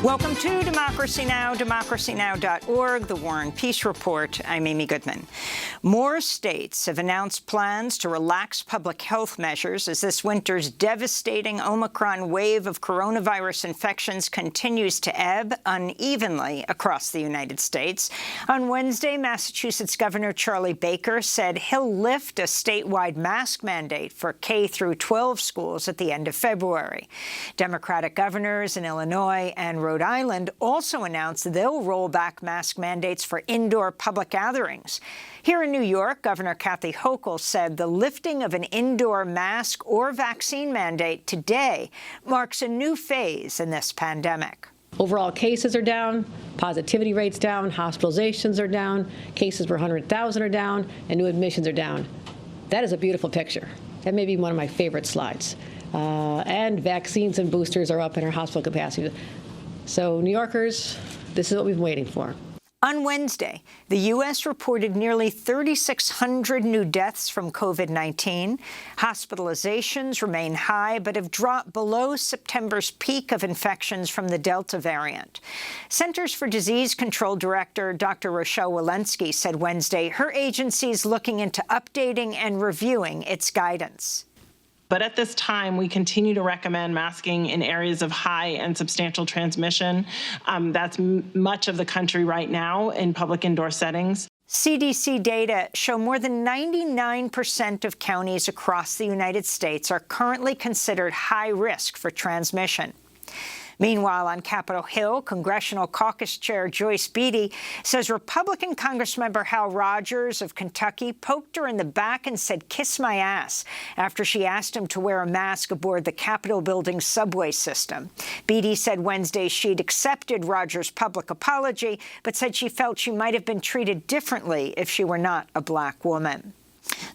Welcome to Democracy Now!, democracynow.org, The War and Peace Report. I'm Amy Goodman. More states have announced plans to relax public health measures as this winter's devastating Omicron wave of coronavirus infections continues to ebb unevenly across the United States. On Wednesday, Massachusetts Governor Charlie Baker said he'll lift a statewide mask mandate for K through 12 schools at the end of February. Democratic governors in Illinois and Rhode Island also announced they'll roll back mask mandates for indoor public gatherings. Here in New York, Governor Kathy Hochul said the lifting of an indoor mask or vaccine mandate today marks a new phase in this pandemic. Overall cases are down, positivity rates down, hospitalizations are down, cases per 100,000 are down, and new admissions are down. That is a beautiful picture. That may be one of my favorite slides. And vaccines and boosters are up in our hospital capacity. So, New Yorkers, this is what we've been waiting for. On Wednesday, the U.S. reported nearly 3,600 new deaths from COVID-19. Hospitalizations remain high, but have dropped below September's peak of infections from the Delta variant. Centers for Disease Control Director Dr. Rochelle Walensky said Wednesday her agency is looking into updating and reviewing its guidance. But at this time, we continue to recommend masking in areas of high and substantial transmission. That's much of the country right now in public indoor settings. CDC data show more than 99% of counties across the United States are currently considered high risk for transmission. Meanwhile, on Capitol Hill, Congressional Caucus Chair Joyce Beatty says Republican Congressmember Hal Rogers of Kentucky poked her in the back and said, "Kiss my ass," after she asked him to wear a mask aboard the Capitol building's subway system. Beatty said Wednesday she'd accepted Rogers' public apology, but said she felt she might have been treated differently if she were not a black woman.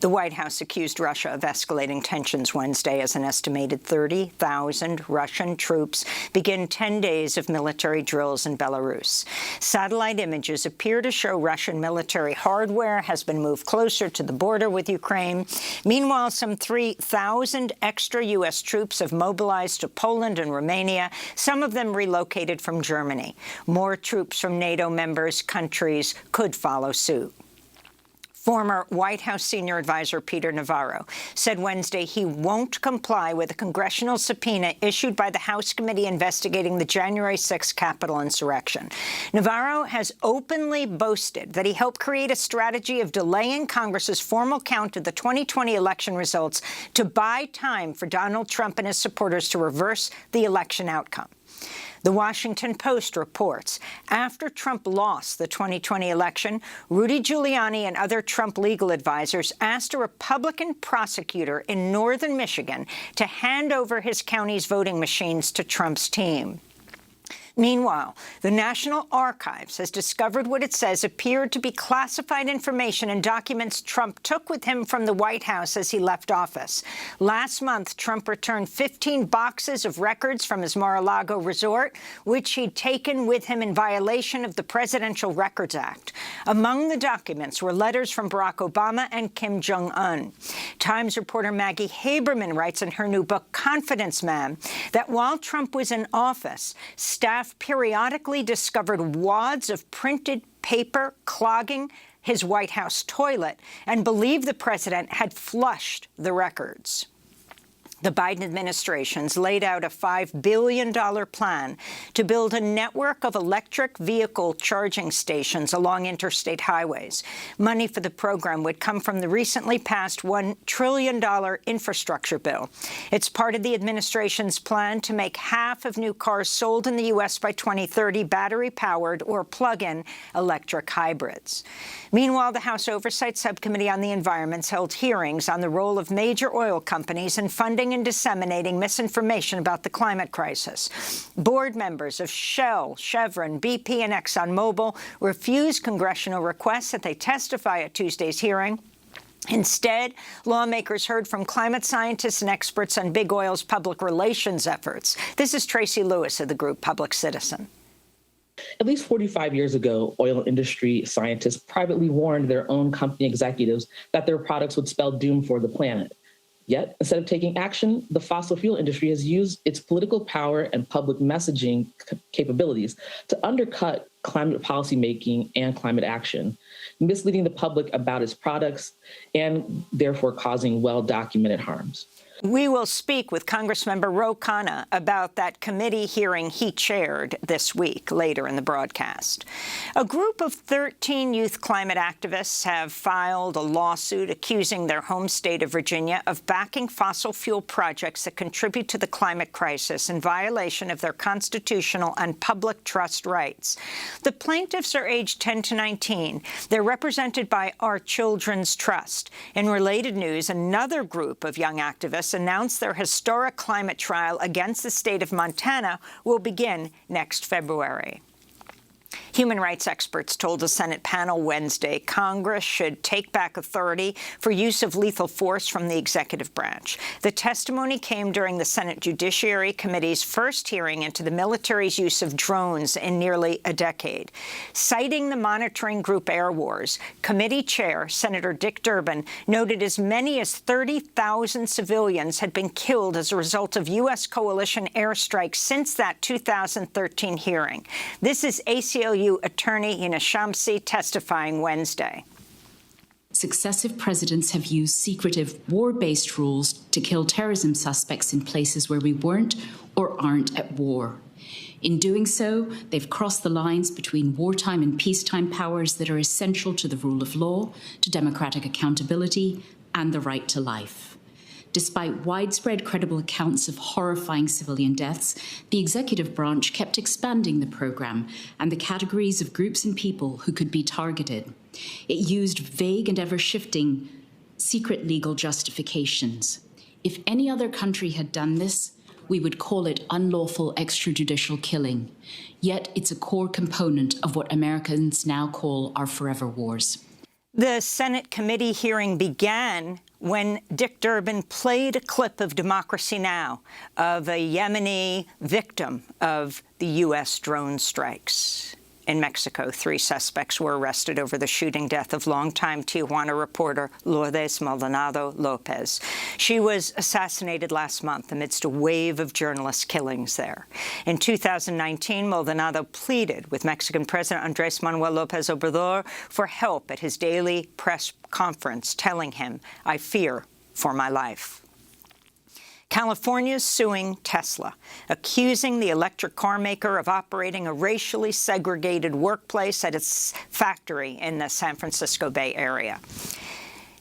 The White House accused Russia of escalating tensions Wednesday as an estimated 30,000 Russian troops begin 10 days of military drills in Belarus. Satellite images appear to show Russian military hardware has been moved closer to the border with Ukraine. Meanwhile, some 3,000 extra U.S. troops have mobilized to Poland and Romania, some of them relocated from Germany. More troops from NATO members countries could follow suit. Former White House senior advisor Peter Navarro said Wednesday he won't comply with a congressional subpoena issued by the House committee investigating the January 6th Capitol insurrection. Navarro has openly boasted that he helped create a strategy of delaying Congress's formal count of the 2020 election results to buy time for Donald Trump and his supporters to reverse the election outcome. The Washington Post reports after Trump lost the 2020 election, Rudy Giuliani and other Trump legal advisors asked a Republican prosecutor in northern Michigan to hand over his county's voting machines to Trump's team. Meanwhile, the National Archives has discovered what it says appeared to be classified information and documents Trump took with him from the White House as he left office. Last month, Trump returned 15 boxes of records from his Mar-a-Lago resort, which he'd taken with him in violation of the Presidential Records Act. Among the documents were letters from Barack Obama and Kim Jong-un. Times reporter Maggie Haberman writes in her new book, Confidence Man, that while Trump was in office, staff periodically discovered wads of printed paper clogging his White House toilet and believed the president had flushed the records. The Biden administration's laid out a $5 billion plan to build a network of electric vehicle charging stations along interstate highways. Money for the program would come from the recently passed $1 trillion infrastructure bill. It's part of the administration's plan to make half of new cars sold in the U.S. by 2030 battery-powered or plug-in electric hybrids. Meanwhile, the House Oversight Subcommittee on the Environment held hearings on the role of major oil companies in funding and disseminating misinformation about the climate crisis. Board members of Shell, Chevron, BP, and ExxonMobil refused congressional requests that they testify at Tuesday's hearing. Instead, lawmakers heard from climate scientists and experts on big oil's public relations efforts. This is Tracy Lewis of the group Public Citizen. At least 45 years ago, oil industry scientists privately warned their own company executives that their products would spell doom for the planet. Yet, instead of taking action, the fossil fuel industry has used its political power and public messaging capabilities to undercut climate policymaking and climate action, misleading the public about its products and therefore causing well-documented harms. We will speak with Congressmember Ro Khanna about that committee hearing he chaired this week, later in the broadcast. A group of 13 youth climate activists have filed a lawsuit accusing their home state of Virginia of backing fossil fuel projects that contribute to the climate crisis in violation of their constitutional and public trust rights. The plaintiffs are aged 10 to 19. They're represented by Our Children's Trust. In related news, another group of young activists announced their historic climate trial against the state of Montana will begin next February. Human rights experts told a Senate panel Wednesday Congress should take back authority for use of lethal force from the executive branch. The testimony came during the Senate Judiciary Committee's first hearing into the military's use of drones in nearly a decade. Citing the monitoring group Air Wars, committee chair Senator Dick Durbin noted as many as 30,000 civilians had been killed as a result of U.S. coalition airstrikes since that 2013 hearing. This is ACLU attorney Hina Shamsi testifying Wednesday. Successive presidents have used secretive war-based rules to kill terrorism suspects in places where we weren't or aren't at war. In doing so, they've crossed the lines between wartime and peacetime powers that are essential to the rule of law, to democratic accountability, and the right to life. Despite widespread credible accounts of horrifying civilian deaths, the executive branch kept expanding the program and the categories of groups and people who could be targeted. It used vague and ever-shifting secret legal justifications. If any other country had done this, we would call it unlawful extrajudicial killing. Yet it's a core component of what Americans now call our forever wars. The Senate committee hearing began when Dick Durbin played a clip of Democracy Now! Of a Yemeni victim of the U.S. drone strikes. In Mexico, 3 suspects were arrested over the shooting death of longtime Tijuana reporter Lourdes Maldonado Lopez. She was assassinated last month amidst a wave of journalist killings there. In 2019, Maldonado pleaded with Mexican President Andrés Manuel López Obrador for help at his daily press conference, telling him, "I fear for my life." California's suing Tesla, accusing the electric car maker of operating a racially segregated workplace at its factory in the San Francisco Bay Area.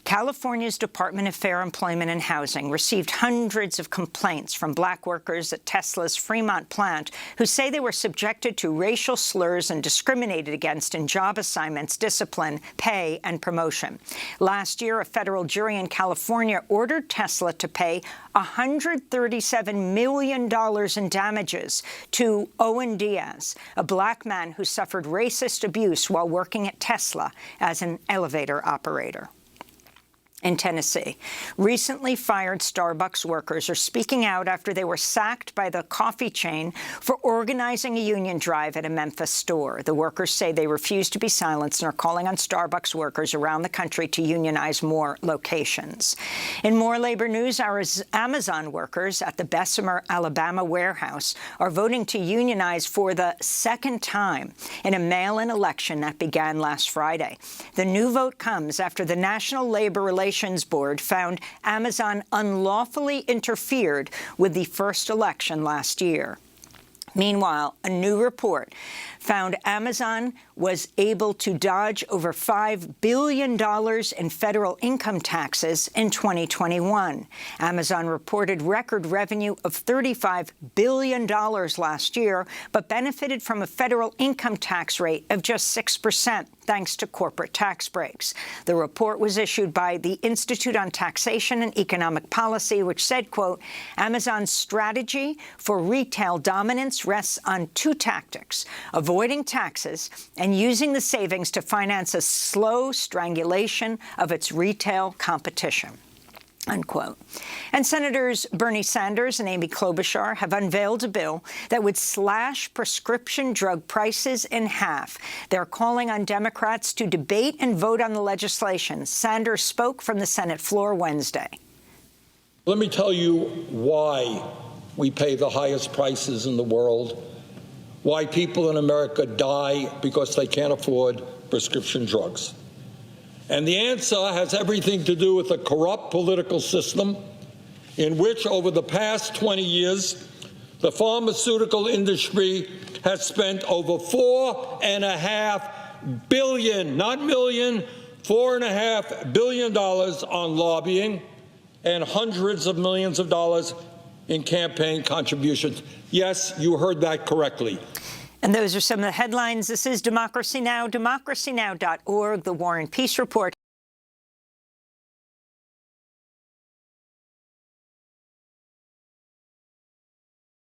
California's Department of Fair Employment and Housing received hundreds of complaints from black workers at Tesla's Fremont plant who say they were subjected to racial slurs and discriminated against in job assignments, discipline, pay, and promotion. Last year, a federal jury in California ordered Tesla to pay $137 million in damages to Owen Diaz, a black man who suffered racist abuse while working at Tesla as an elevator operator. In Tennessee, recently fired Starbucks workers are speaking out after they were sacked by the coffee chain for organizing a union drive at a Memphis store. The workers say they refuse to be silenced and are calling on Starbucks workers around the country to unionize more locations. In more labor news, our Amazon workers at the Bessemer, Alabama warehouse are voting to unionize for the second time in a mail-in election that began last Friday. The new vote comes after the National Labor Relations Board found Amazon unlawfully interfered with the first election last year. Meanwhile, a new report found Amazon was able to dodge over $5 billion in federal income taxes in 2021. Amazon reported record revenue of $35 billion last year, but benefited from a federal income tax rate of just 6%, thanks to corporate tax breaks. The report was issued by the Institute on Taxation and Economic Policy, which said, quote, Amazon's strategy for retail dominance rests on 2 tactics: avoiding taxes and using the savings to finance a slow strangulation of its retail competition. Unquote. And Senators Bernie Sanders and Amy Klobuchar have unveiled a bill that would slash prescription drug prices in half. They're calling on Democrats to debate and vote on the legislation. Sanders spoke from the Senate floor Wednesday. Let me tell you why we pay the highest prices in the world, why people in America die because they can't afford prescription drugs. And the answer has everything to do with a corrupt political system in which, over the past 20 years, the pharmaceutical industry has spent over $4.5 billion, not million, $4.5 billion on lobbying and hundreds of millions of dollars in campaign contributions. Yes, you heard that correctly. And those are some of the headlines. This is Democracy Now!, democracynow.org, The War and Peace Report.